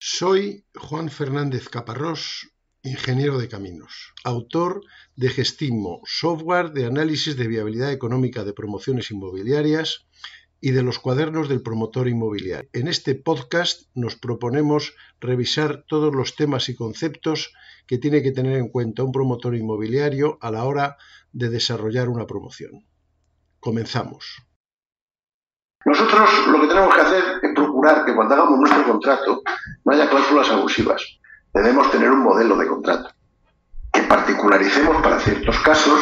Soy Juan Fernández Caparrós, ingeniero de caminos, autor de Gestimo, software de análisis de viabilidad económica de promociones inmobiliarias y de los cuadernos del promotor inmobiliario. En este podcast nos proponemos revisar todos los temas y conceptos que tiene que tener en cuenta un promotor inmobiliario a la hora de desarrollar una promoción. Comenzamos. Nosotros lo que tenemos que hacer es procurar que cuando hagamos nuestro contrato no haya cláusulas abusivas. Debemos tener un modelo de contrato que particularicemos para ciertos casos,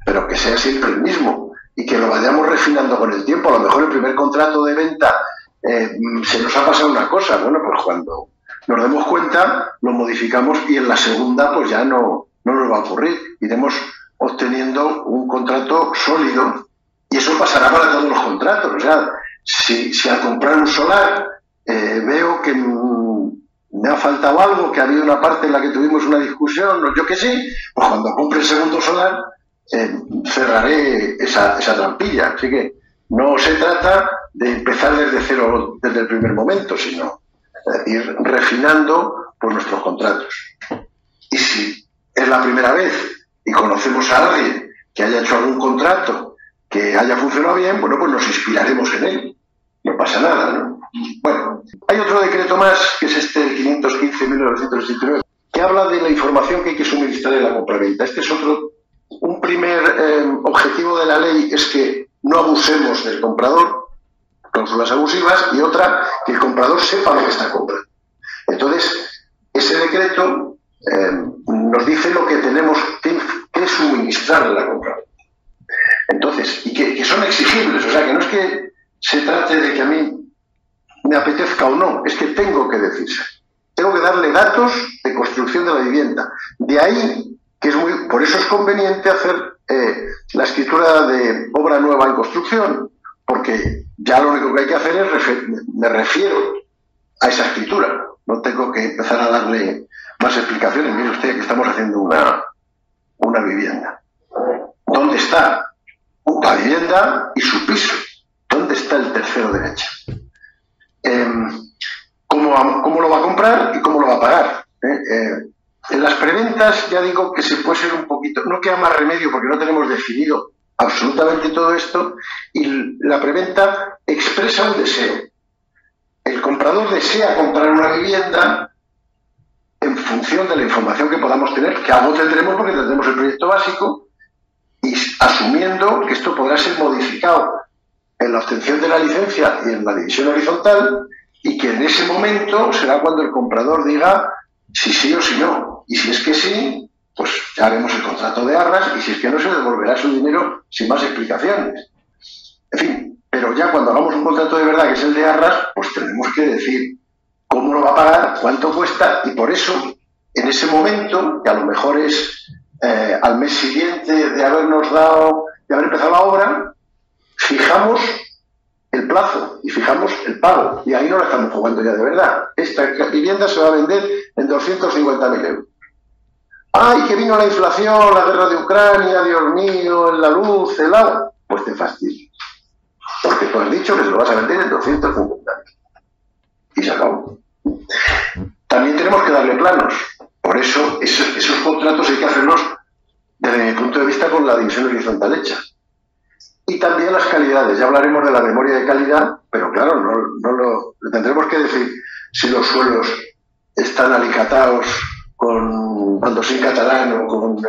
pero que sea siempre el mismo y que lo vayamos refinando con el tiempo. A lo mejor el primer contrato de venta se nos ha pasado una cosa. Bueno, pues cuando nos demos cuenta lo modificamos y en la segunda pues ya no nos va a ocurrir. Iremos obteniendo un contrato sólido y eso pasará para todos los contratos. O sea, si al comprar un solar veo que me ha faltado algo, que ha habido una parte en la que tuvimos una discusión, o yo qué sé, pues cuando compre el segundo solar cerraré esa trampilla. Así que no se trata de empezar desde cero desde el primer momento, sino ir refinando pues, nuestros contratos. Y si es la primera vez y conocemos a alguien que haya hecho algún contrato que haya funcionado bien, bueno, pues nos inspiraremos en él. No pasa nada, ¿no? Bueno, hay otro decreto más, que es este, el 515.969, que habla de la información que hay que suministrar en la compraventa. Este es otro. Un primer objetivo de la ley es que no abusemos del comprador, cláusulas abusivas, y otra, que el comprador sepa lo que está comprando. Entonces, ese decreto nos dice lo que tenemos que suministrar en la compraventa. Entonces, y que son exigibles, o sea, que no es que se trate de que a mí me apetezca o no, es que tengo que decirse. Tengo que darle datos de construcción de la vivienda. De ahí que por eso es conveniente hacer la escritura de obra nueva en construcción, porque ya lo único que hay que hacer es me refiero a esa escritura. No tengo que empezar a darle más explicaciones. Mire usted que estamos haciendo una vivienda. ¿Dónde está la vivienda y su piso? ¿Dónde está el tercero derecho? ¿Cómo lo va a comprar y cómo lo va a pagar? En las preventas ya digo que se puede ser un poquito, no queda más remedio porque no tenemos definido absolutamente todo esto, y la preventa expresa un deseo. El comprador desea comprar una vivienda en función de la información que podamos tener, que algo tendremos porque tendremos el proyecto básico, y asumiendo que esto podrá ser modificado en la obtención de la licencia y en la división horizontal, y que en ese momento será cuando el comprador diga si sí o si no. Y si es que sí, pues ya haremos el contrato de arras, y si es que no, se devolverá su dinero sin más explicaciones. En fin, pero ya cuando hagamos un contrato de verdad, que es el de arras, pues tenemos que decir cómo lo va a pagar, cuánto cuesta, y por eso, en ese momento, que a lo mejor es al mes siguiente de haber empezado la obra, fijamos el plazo y fijamos el pago, y ahí no la estamos jugando ya de verdad. Esta vivienda se va a vender en 250.000 euros. ¡Ay, que vino la inflación, la guerra de Ucrania, Dios mío, la luz, el agua! Pues te fastidio, porque tú has dicho que se lo vas a vender en 250.000. Y se acabó. También tenemos que darle planos. Por eso esos contratos hay que hacerlos, desde mi punto de vista, con la división horizontal hecha. Y también las calidades. Ya hablaremos de la memoria de calidad, pero claro, no tendremos que decir si los suelos están alicatados con bandosín catalán o con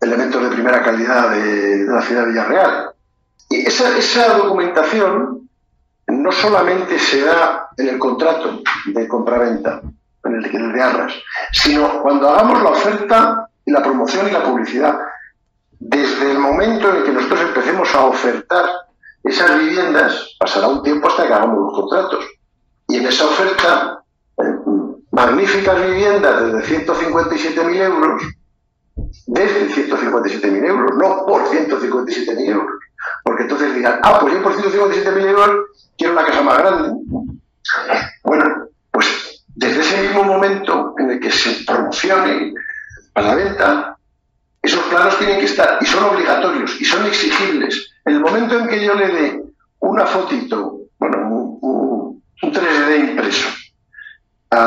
elementos de primera calidad de la ciudad de Villarreal. Y esa documentación no solamente se da en el contrato de compraventa, en el de arras, sino cuando hagamos la oferta y la promoción y la publicidad. Desde el momento en el que nosotros empecemos a ofertar esas viviendas, pasará un tiempo hasta que hagamos los contratos. Y en esa oferta, magníficas viviendas desde 157.000 euros, desde 157.000 euros, no por 157.000 euros. Porque entonces dirán, pues yo por 157.000 euros quiero una casa más grande. Bueno, pues desde ese mismo momento en el que se promocione para la venta, esos planos tienen que estar, y son obligatorios, y son exigibles. En el momento en que yo le dé una fotito, un 3D impreso, a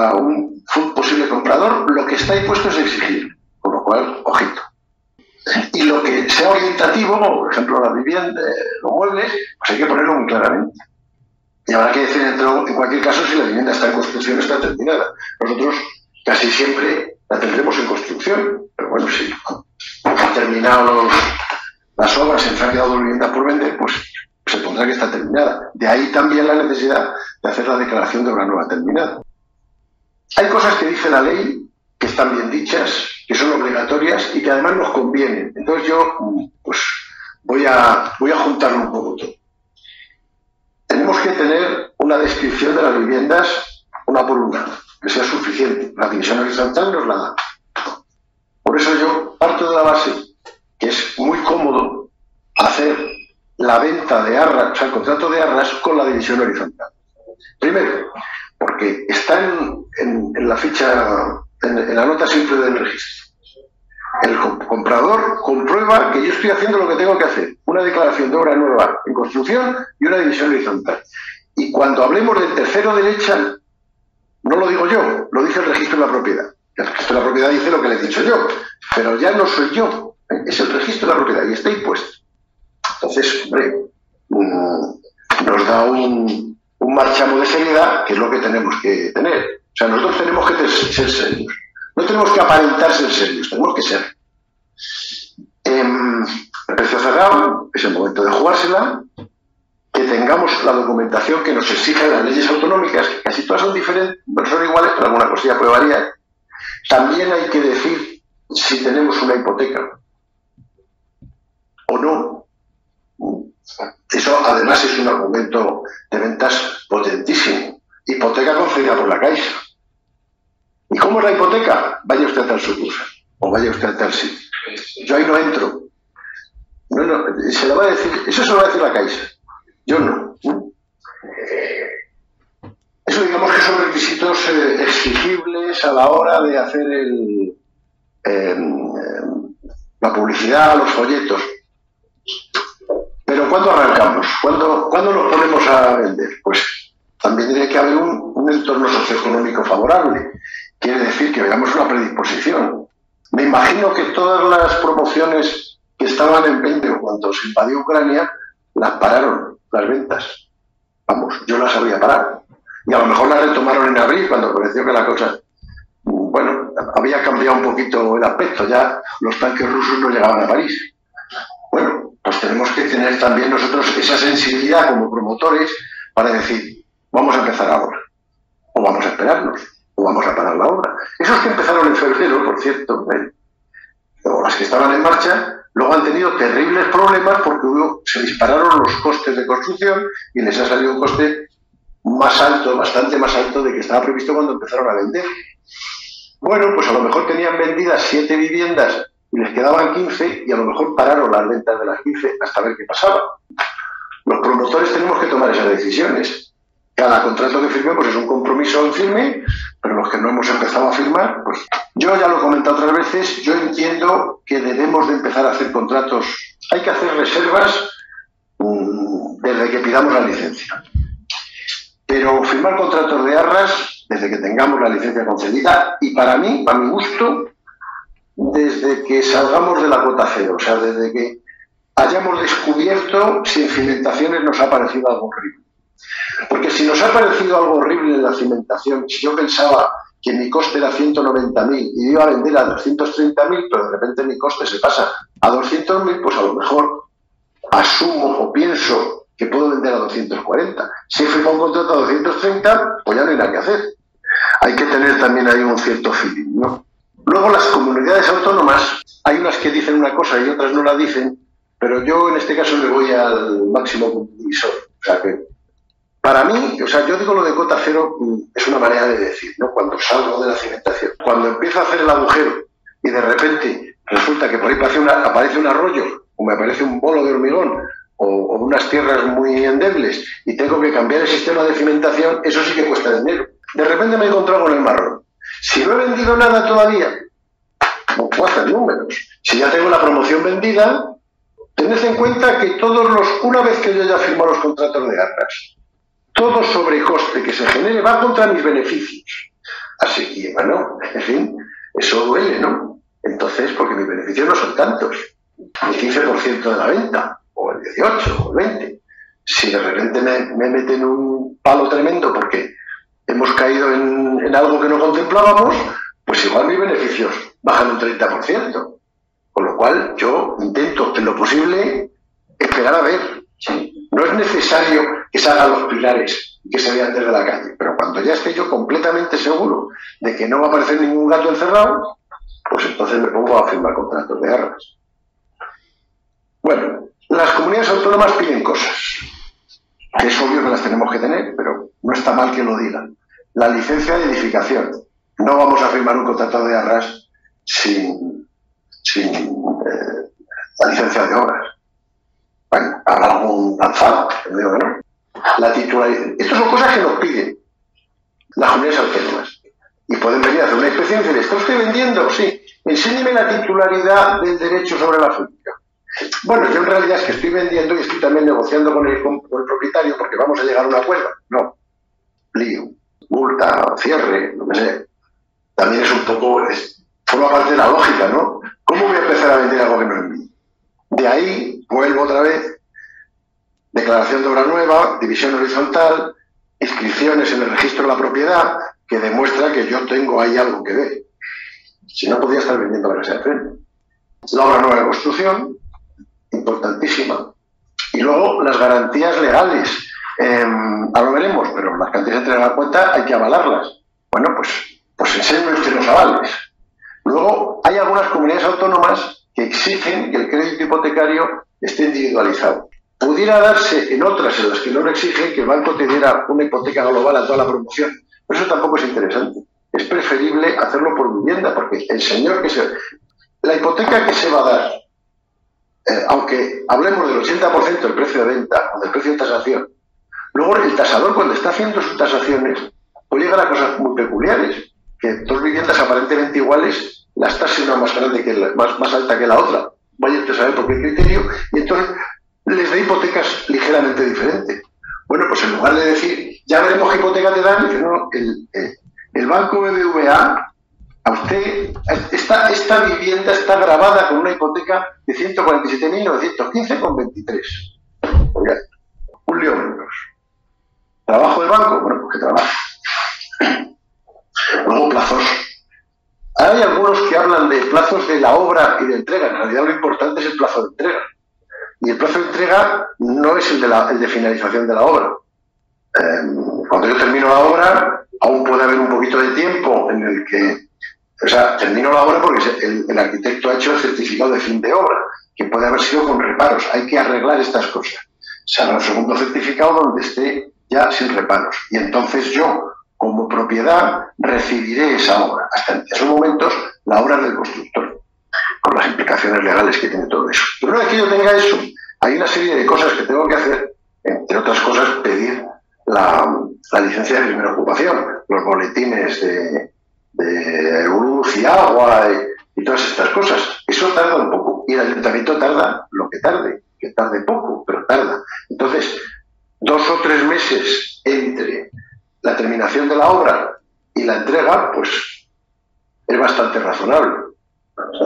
comprador lo que está dispuesto es exigir, con lo cual, ojito. Y lo que sea orientativo, como por ejemplo la vivienda, los muebles, pues hay que ponerlo muy claramente. Y habrá que decir en cualquier caso si la vivienda está en construcción o está terminada. Nosotros casi siempre la tendremos en construcción, pero bueno, si han terminado las obras y se han quedado viviendas por vender, pues se pondrá que está terminada. De ahí también la necesidad de hacer la declaración de obra nueva terminada. Hay cosas que dice la ley que están bien dichas, que son obligatorias y que además nos convienen. Entonces yo pues voy a juntarlo un poco todo. Tenemos que tener una descripción de las viviendas una por una, que sea suficiente. La división horizontal nos la da. Por eso yo parto de la base que es muy cómodo hacer la venta de arras, o sea, el contrato de arras con la división horizontal. Primero, porque está en la ficha, en la nota simple del registro. El comprador comprueba que yo estoy haciendo lo que tengo que hacer, una declaración de obra nueva en construcción y una división horizontal. Y cuando hablemos del tercero derecha, no lo digo yo, lo dice el registro de la propiedad. El registro de la propiedad dice lo que le he dicho yo, pero ya no soy yo, es el registro de la propiedad y está impuesto. Entonces, hombre, nos da un marchamo de seriedad, que es lo que tenemos que tener. O sea, nosotros tenemos que ser serios. No tenemos que aparentar ser serios, tenemos que ser. El precio cerrado es el momento de jugársela, que tengamos la documentación que nos exigen las leyes autonómicas, que casi todas son diferentes, no son iguales, pero alguna cosilla puede variar. También hay que decir si tenemos una hipoteca o no. Eso además es un argumento de ventas potentísimo. Hipoteca concedida por la Caixa. ¿Y cómo es la hipoteca? Vaya usted a tal sucursal o vaya usted a tal sitio. Yo ahí no entro. No, se lo va a decir, eso se lo va a decir la Caixa. Yo no. Eso digamos que son requisitos exigibles a la hora de hacer la publicidad, los folletos. Pero ¿cuándo arrancamos? ¿Cuándo nos ponemos a vender? Pues también tiene que haber un entorno socioeconómico favorable. Quiere decir que veamos una predisposición. Me imagino que todas las promociones que estaban en venta cuando se invadió Ucrania, las pararon, las ventas. Vamos, yo las habría parado. Y a lo mejor las retomaron en abril, cuando pareció que la cosa, bueno, había cambiado un poquito el aspecto. Ya los tanques rusos no llegaban a París. Bueno, pues tenemos que tener también nosotros esa sensibilidad como promotores para decir, vamos a empezar ahora, o vamos a esperarnos, o vamos a parar la obra. Esos que empezaron en febrero, por cierto, o las que estaban en marcha, luego han tenido terribles problemas porque se dispararon los costes de construcción y les ha salido un coste más alto, bastante más alto de que estaba previsto cuando empezaron a vender. Bueno, pues a lo mejor tenían vendidas 7 viviendas y les quedaban 15 y a lo mejor pararon las ventas de las 15 hasta ver qué pasaba. Los promotores tenemos que tomar esas decisiones. Cada contrato que firmemos es un compromiso en firme, pero los que no hemos empezado a firmar, pues yo ya lo he comentado otras veces, yo entiendo que debemos de empezar a hacer contratos. Hay que hacer reservas desde que pidamos la licencia. Pero firmar contratos de arras desde que tengamos la licencia concedida y para mí, para mi gusto, desde que salgamos de la cuota cero, o sea, desde que hayamos descubierto si en cimentaciones nos ha parecido algo horrible. Porque si nos ha parecido algo horrible en la cimentación, si yo pensaba que mi coste era 190.000 y iba a vender a 230.000, pero de repente mi coste se pasa a 200.000, pues a lo mejor asumo o pienso que puedo vender a 240. Si he firmado un contrato a 230, pues ya no hay nada que hacer. Hay que tener también ahí un cierto feeling, ¿no? Luego las comunidades autónomas, hay unas que dicen una cosa y otras no la dicen, pero yo en este caso me voy al máximo compromisor. O sea que, para mí, o sea, yo digo lo de cota cero, es una manera de decir, ¿no? Cuando salgo de la cimentación, cuando empiezo a hacer el agujero y de repente resulta que por ahí aparece un arroyo o me aparece un bolo de hormigón o unas tierras muy endebles y tengo que cambiar el sistema de cimentación, eso sí que cuesta dinero. De repente me he encontrado con el marrón. Si no he vendido nada todavía, no puedo hacer números. Si ya tengo la promoción vendida, tened en cuenta que una vez que yo ya firmo los contratos de arras, todo sobrecoste que se genere va contra mis beneficios. Así que, bueno, en fin, eso duele, ¿no? Entonces, porque mis beneficios no son tantos. El 15% de la venta, o el 18, o el 20. Si de repente me meten un palo tremendo porque hemos caído en algo que no contemplábamos, pues igual mis beneficios bajan un 30%. Con lo cual, yo intento, en lo posible, esperar a ver. ¿Sí? No es necesario que salgan los pilares y que se vean desde la calle, pero cuando ya esté yo completamente seguro de que no va a aparecer ningún gato encerrado, pues entonces me pongo a firmar contratos de arras. Bueno, las comunidades autónomas piden cosas. Es obvio que las tenemos que tener, pero no está mal que lo digan. La licencia de edificación. No vamos a firmar un contrato de arras sin la licencia de obras. Bueno, habrá algún lanzado, digo que no. La titularidad. Estas son cosas que nos piden las comunidades autónomas. Y pueden venir a hacer una inspección y decir, ¿está usted vendiendo? Sí. Enséñeme la titularidad del derecho sobre la finca. Bueno, yo en realidad es que estoy vendiendo y estoy también negociando con el propietario porque vamos a llegar a un acuerdo. No. Lío, multa, cierre, lo que sea. También es un poco, forma parte de la lógica, ¿no? ¿Cómo voy a empezar a vender algo que no es mío? De ahí vuelvo otra vez, declaración de obra nueva, división horizontal, inscripciones en el registro de la propiedad, que demuestra que yo tengo ahí algo que ver. Si no, podría estar vendiendo la casa de frente. La obra nueva de construcción, importantísima. Y luego las garantías legales. Ahora lo veremos, pero las cantidades de entrega a la cuenta hay que avalarlas. Bueno, pues enséñeme usted los avales. Luego, hay algunas comunidades autónomas que exigen que el crédito hipotecario esté individualizado. Pudiera darse en otras en las que no lo exigen que el banco te diera una hipoteca global a toda la promoción. Pero eso tampoco es interesante. Es preferible hacerlo por vivienda, porque el señor la hipoteca que se va a dar, aunque hablemos del 80% del precio de venta o del precio de tasación, luego el tasador cuando está haciendo sus tasaciones puede llegar a cosas muy peculiares, que dos viviendas aparentemente iguales, las tasas una más grande más alta que la otra. Vaya usted a saber por qué criterio, y entonces les da hipotecas ligeramente diferentes. Bueno, pues en lugar de decir, ya veremos qué hipoteca te dan, dice, no, el banco BBVA, a usted, esta vivienda está grabada con una hipoteca de 147.915,23. Oiga, un lío menos. ¿Trabajo del banco? Bueno, pues que trabaja. Luego, plazos. Hay algunos que hablan de plazos de la obra y de entrega. En realidad lo importante es el plazo de entrega. Y el plazo de entrega no es el de finalización de la obra. Cuando yo termino la obra, aún puede haber un poquito de tiempo en el que... O sea, termino la obra porque el arquitecto ha hecho el certificado de fin de obra, que puede haber sido con reparos. Hay que arreglar estas cosas. Se hará un segundo certificado donde esté ya sin reparos. Y entonces yo, como propiedad, recibiré esa obra. Hasta en esos momentos, la obra es del constructor, con las implicaciones legales que tiene todo eso. Pero una vez que yo tenga eso, hay una serie de cosas que tengo que hacer, entre otras cosas, pedir la licencia de primera ocupación, los boletines de luz y agua y todas estas cosas. Eso tarda un poco y el ayuntamiento tarda lo que tarde poco, pero tarda. Entonces, 2 o 3 meses entre la terminación de la obra y la entrega, pues es bastante razonable.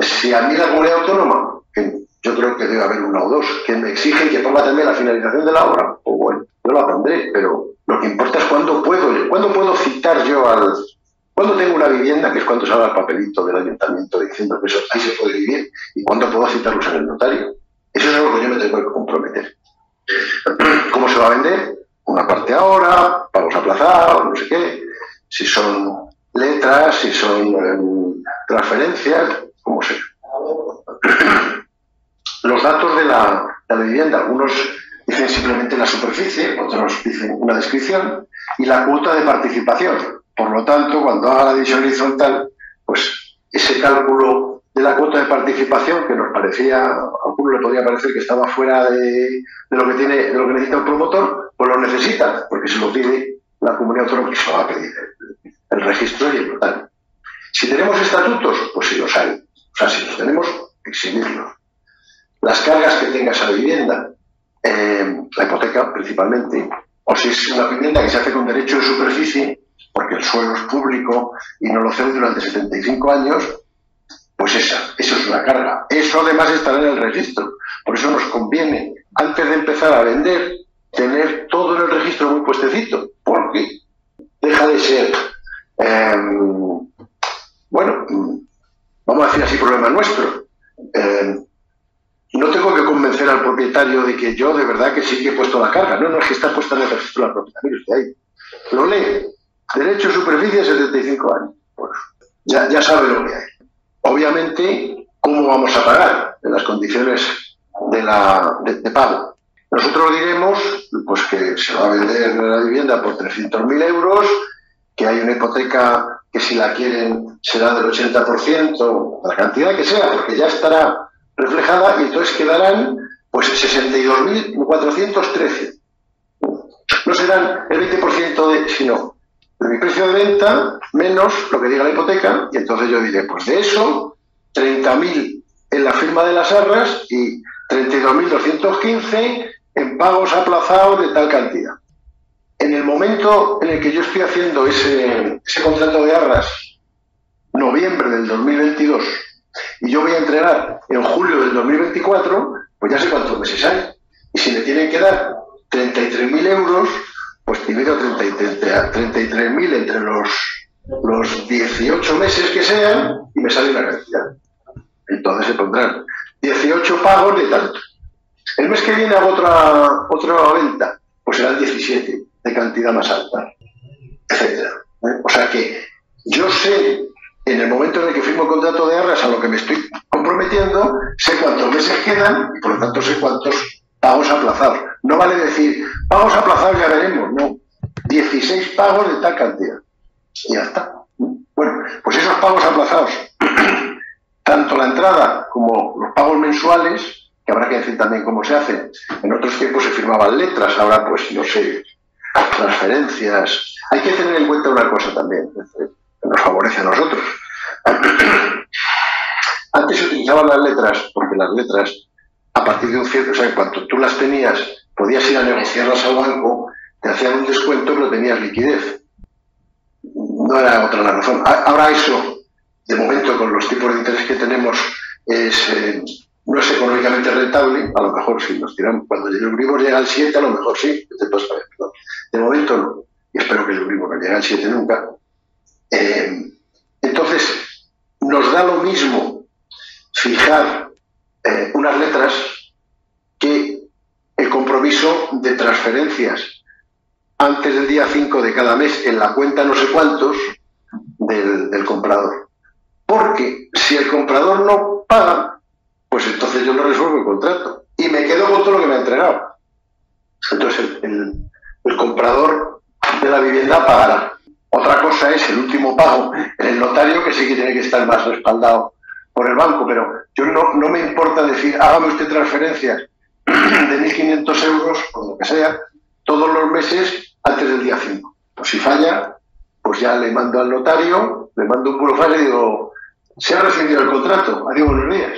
Si a mí la comunidad autónoma, que yo creo que debe haber 1 o 2, que me exigen que ponga también la finalización de la obra, pues bueno, yo la pondré, pero lo que importa es cuándo puedo citar yo cuándo tengo una vivienda, que es cuando salga el papelito del ayuntamiento diciendo que eso ahí se puede vivir, y cuándo puedo citarlos en el notario. Eso es algo que yo me tengo que comprometer. ¿Cómo se va a vender? Una parte ahora, pagos aplazados, no sé qué, si son letras, si son transferencias, como sea. Los datos de la vivienda, algunos dicen simplemente la superficie, otros dicen una descripción, y la cuota de participación. Por lo tanto, cuando haga la división horizontal, pues ese cálculo de la cuota de participación, que nos parecía, a alguno le podría parecer que estaba fuera de lo que necesita un promotor, pues lo necesita, porque se lo pide la comunidad autónoma, que se lo va a pedir el registro y el notario. Si tenemos estatutos, pues si los hay. O sea, si los tenemos, exhibirlos. Las cargas que tenga esa vivienda, la hipoteca principalmente, o si es una vivienda que se hace con derecho de superficie, porque el suelo es público y no lo cedo durante 75 años, pues eso es una carga. Eso además estará en el registro. Por eso nos conviene, antes de empezar a vender, tener todo en el registro muy puestecito, porque deja de ser, vamos a decir así, problema nuestro. No tengo que convencer al propietario de que yo de verdad que sí que he puesto la carga. No, es que está puesta en el registro del propietario, está ahí. Lo lee. Derecho de superficie, 75 años. Bueno, ya sabe lo que hay. Obviamente, ¿cómo vamos a pagar? En las condiciones de pago. Nosotros diremos pues que se va a vender la vivienda por 300.000 euros, que hay una hipoteca que si la quieren será del 80%, la cantidad que sea, porque ya estará reflejada, y entonces quedarán pues 62.413. No serán el 20% sino de mi precio de venta menos lo que diga la hipoteca, y entonces yo diré, pues de eso, 30.000 en la firma de las arras y 32.215 en pagos aplazados de tal cantidad. En el momento en el que yo estoy haciendo ese contrato de arras, noviembre del 2022, y yo voy a entregar en julio del 2024, pues ya sé cuántos meses hay. Y si me tienen que dar 33.000 euros, pues divido 33.000 entre los 18 meses que sean y me sale una cantidad. Entonces se pondrán 18 pagos de tanto. El mes que viene hago otra venta, pues serán 17 de cantidad más alta, etcétera. O sea que yo sé, en el momento en el que firmo el contrato de arras, a lo que me estoy comprometiendo, sé cuántos meses quedan y por lo tanto sé cuántos pagos aplazados. No vale decir, pagos aplazados ya veremos, no. 16 pagos de tal cantidad. Y ya está. Bueno, pues esos pagos aplazados, tanto la entrada como los pagos mensuales, que habrá que decir también cómo se hacen. En otros tiempos se firmaban letras, ahora pues no sé, transferencias. Hay que tener en cuenta una cosa también, que nos favorece a nosotros. Antes se utilizaban las letras, porque las letras, a partir de un cierto, o sea, en cuanto tú las tenías, podías ir a negociarlas al banco, te hacían un descuento, pero tenías liquidez. No era otra la razón. Ahora eso, de momento, con los tipos de interés que tenemos, no es económicamente rentable. A lo mejor sí, nos tiramos. Cuando el Euribor llega al 7, a lo mejor sí. De momento no. Y espero que el Euribor no llegue al 7 nunca. Entonces, nos da lo mismo fijar unas letras que el compromiso de transferencias antes del día 5 de cada mes en la cuenta no sé cuántos del comprador. Porque si el comprador no paga, pues entonces yo no resuelvo el contrato y me quedo con todo lo que me ha entregado. Entonces el comprador de la vivienda pagará. Otra cosa es el último pago en el notario, que sí que tiene que estar más respaldado por el banco, pero yo no me importa decir, hágame usted transferencias de 1.500 euros, o lo que sea, todos los meses antes del día 5. Pues si falla, pues ya le mando al notario, le mando un burofax y digo, se ha rescindido el contrato, adiós, buenos días.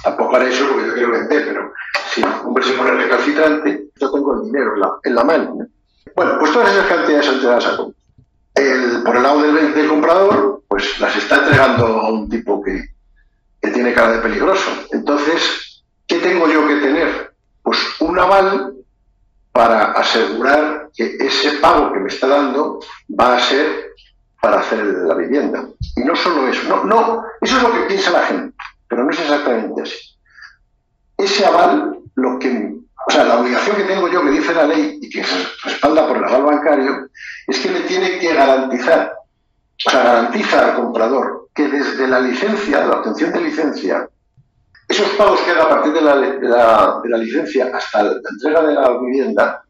Tampoco haré eso porque yo quiero vender, pero si un hombre se pone recalcitrante, yo tengo el dinero en la mano. Bueno, pues todas esas cantidades entregadas a cuenta. Por el lado del comprador, pues las está entregando a un tipo que tiene cara de peligroso. Entonces, ¿qué tengo yo que tener? Pues un aval para asegurar que ese pago que me está dando va a ser para hacer la vivienda. Y no solo eso, no, eso es lo que piensa la gente, pero no es exactamente así. Ese aval, la obligación que tengo yo, que dice la ley y que se respalda por el aval bancario, es que me tiene que garantizar, garantiza al comprador que desde la licencia, la obtención de licencia, esos pagos que haga a partir de la licencia hasta la entrega de la vivienda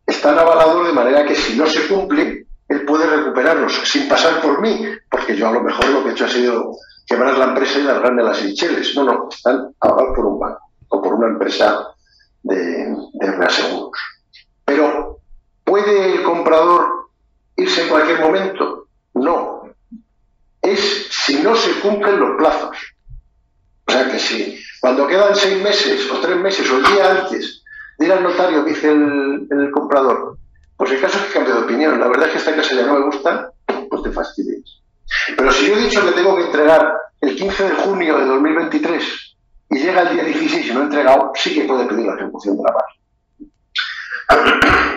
están avalados de manera que si no se cumple, él puede recuperarlos sin pasar por mí, porque yo a lo mejor lo que he hecho ha sido quebrar la empresa y largarme a las Seychelles. No, están avalados por un banco o por una empresa de reaseguros. Pero, ¿puede el comprador irse en cualquier momento? No. Es si no se cumplen los plazos. O sea que si cuando quedan 6 meses o 3 meses o el día antes de ir al notario, dice el comprador, pues el caso es que cambie de opinión. La verdad es que esta casa ya no me gusta, te fastidies. Pero si yo he dicho que tengo que entregar el 15 de junio de 2023 y llega el día 16 y no he entregado, sí que puede pedir la ejecución de la base.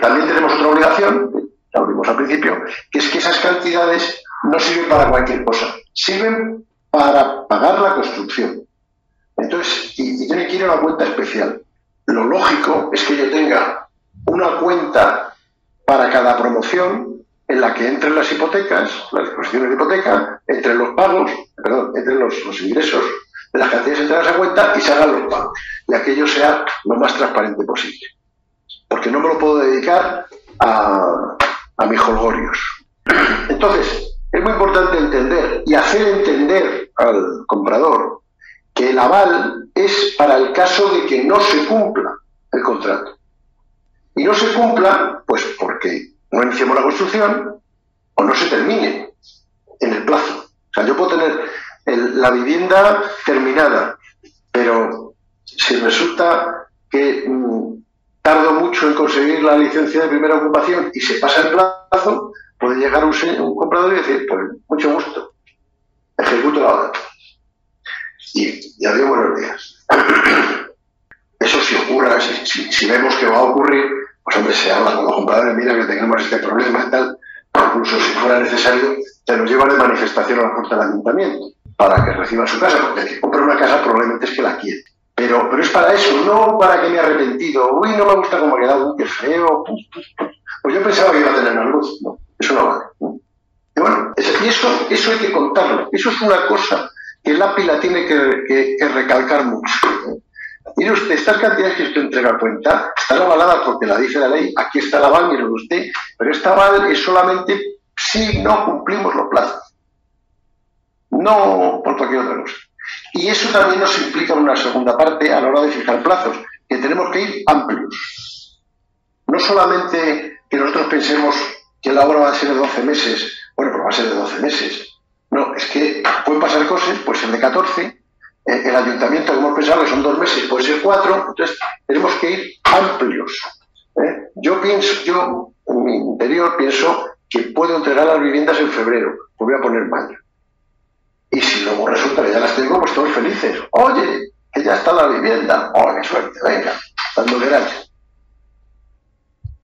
También tenemos otra obligación, la abrimos al principio, que es que esas cantidades no sirven para cualquier cosa, sirven para pagar la construcción. Entonces, y tiene que ir a una cuenta especial. Lo lógico es que yo tenga una cuenta para cada promoción en la que entren las hipotecas, las disposiciones de hipoteca, entren los pagos, perdón, entren los ingresos de las cantidades entregadas a cuenta y se hagan los pagos. Y aquello sea lo más transparente posible. Porque no me lo puedo dedicar a mis jolgorios. Entonces, es muy importante entender y hacer entender al comprador que el aval es para el caso de que no se cumpla el contrato. Y no se cumpla, pues porque no iniciemos la construcción o no se termine en el plazo. O sea, yo puedo tener la vivienda terminada, pero si resulta que tardo mucho en conseguir la licencia de primera ocupación y se pasa el plazo, puede llegar un comprador y decir, pues mucho gusto, ejecuto la obra. Y adiós, buenos días. Eso si ocurra, si vemos que va a ocurrir, pues hombre, se habla con los compradores, mira que tengamos este problema y tal, incluso si fuera necesario, te lo llevan de manifestación a la puerta del ayuntamiento para que reciba su casa, porque el que compra una casa probablemente es que la quiere. Pero es para eso, no para que me he arrepentido, uy, no me gusta cómo ha quedado, uy, qué feo, pues yo pensaba que iba a tener más luz, no, eso no vale, ¿no? Y bueno, y eso hay que contarlo, eso es una cosa que el API la tiene que recalcar mucho, ¿no? Mire usted, estas cantidades que usted entrega a cuenta están avaladas porque la dice la ley, aquí está el aval, mire usted, pero esta aval es solamente si no cumplimos los plazos, no por cualquier otra cosa. Y eso también nos implica una segunda parte a la hora de fijar plazos, que tenemos que ir amplios. No solamente que nosotros pensemos que la obra va a ser de 12 meses, bueno, pues va a ser de 12 meses. No, es que pueden pasar cosas, puede ser de 14, el ayuntamiento, como hemos pensado que son 2 meses, puede ser 4, entonces tenemos que ir amplios. Yo en mi interior pienso que puedo entregar las viviendas en febrero, pues voy a poner mayo. Y si luego resulta que ya las tengo, pues todos felices. Oye, que ya está la vivienda. ¡Oh, qué suerte! Venga, cuando queráis.